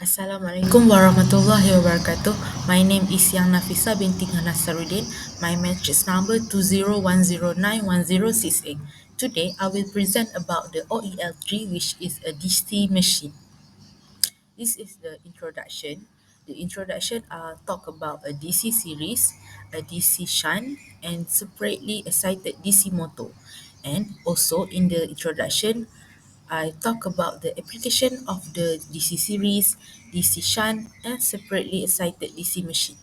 Assalamualaikum warahmatullahi wabarakatuh. My name is Yang NAFISA binti NASARUDDIN. My matrix number 2010910668. Today, I will present about the OEL3, which is a DC machine. This is the introduction. The introduction talk about a DC series, a DC shunt, and separately excited DC motor. And also in the introduction, I talk about the application of the DC series, DC shunt, and separately excited DC machine.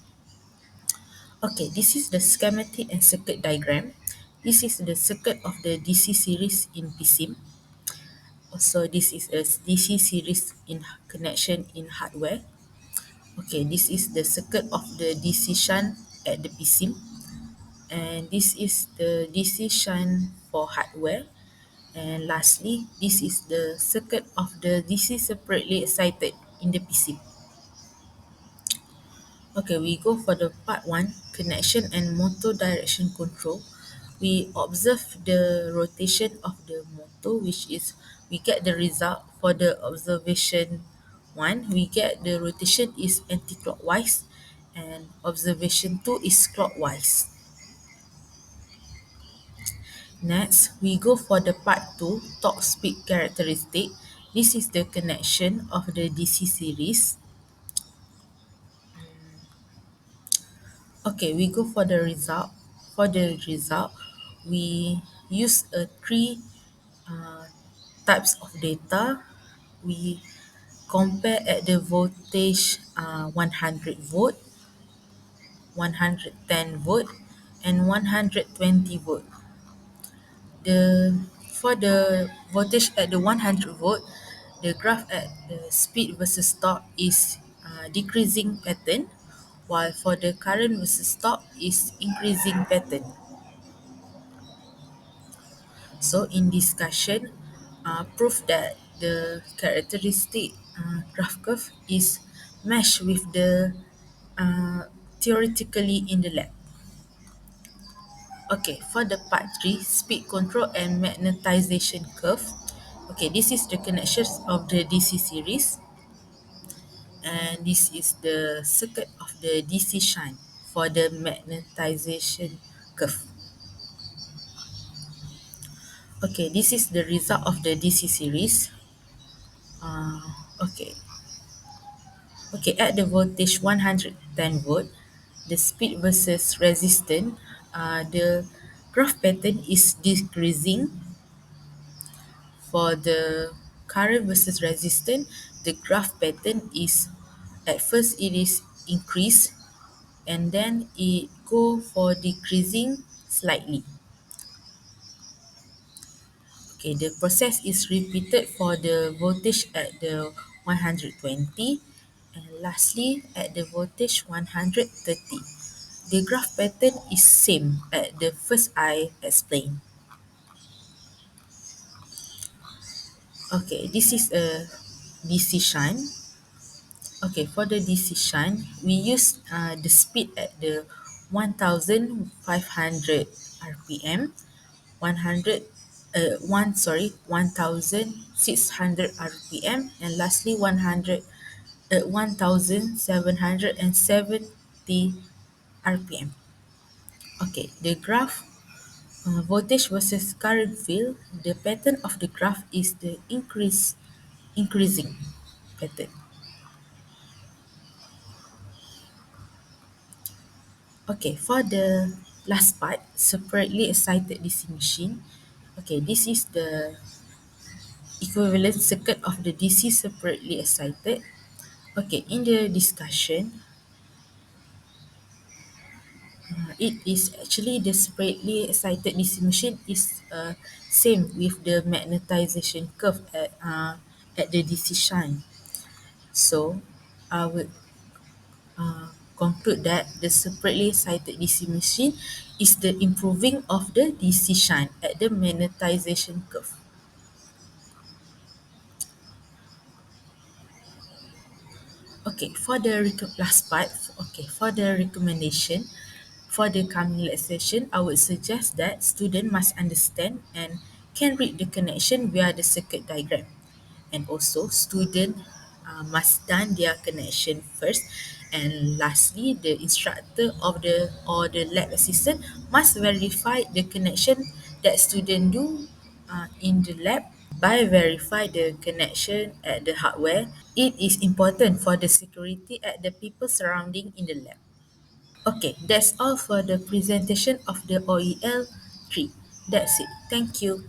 Okay, this is the schematic and circuit diagram. This is the circuit of the DC series in PSIM. Also, this is a DC series in connection in hardware. Okay, this is the circuit of the DC shunt at the PSIM, and this is the DC shunt for hardware. And lastly, this is the circuit of the DC separately excited in the PSIM. Okay, we go for the part 1, connection and motor direction control. We observe the rotation of the motor, which is we get the result for the observation 1. We get the rotation is anti-clockwise and observation 2 is clockwise. Next, we go for the part 2, torque speed characteristic. This is the connection of the DC series. Okay, we go for the result. For the result, we use three uh, types of data. We compare at the voltage 100 volt, 110 volt, and 120 volt. The For the voltage at the 100 volt, the graph at the speed versus torque is decreasing pattern, while for the current versus torque is increasing pattern. So in discussion, prove that the characteristic graph curve is meshed with the theoretically in the lab. Okay, for the part 3, speed control and magnetization curve. Okay, this is the connections of the DC series, and this is the circuit of the DC shunt for the magnetization curve. Okay, this is the result of the DC series. Okay, okay, at the voltage 110 volt, the speed versus resistance, the graph pattern is decreasing. For the current versus resistance, the graph pattern is at first it is increased and then it go for decreasing slightly. Okay, the process is repeated for the voltage at the 120 and lastly at the voltage 130. The graph pattern is same at the first I explained. Okay, this is a DC shunt. Okay, for the DC shunt, we use the speed at the 1500 RPM, 1600 RPM, and lastly 1770 RPM. Okay, the graph voltage versus current field, the pattern of the graph is the increasing pattern. Okay, for the last part, separately excited DC machine. Okay, this is the equivalent circuit of the DC separately excited. Okay, in the discussion, it is actually the separately excited DC machine is same with the magnetization curve at the DC shunt. So, I would conclude that the separately excited DC machine is the improving of the DC shunt at the magnetization curve. Okay, for the last part, okay, for the recommendation, for the coming session, I would suggest that student must understand and can read the connection via the circuit diagram. And also, student must done their connection first, and lastly the instructor of the or the lab assistant must verify the connection that student do in the lab. By verify the connection at the hardware, it is important for the security at the people surrounding in the lab. Okay, that's all for the presentation of the OEL 3. That's it. Thank you.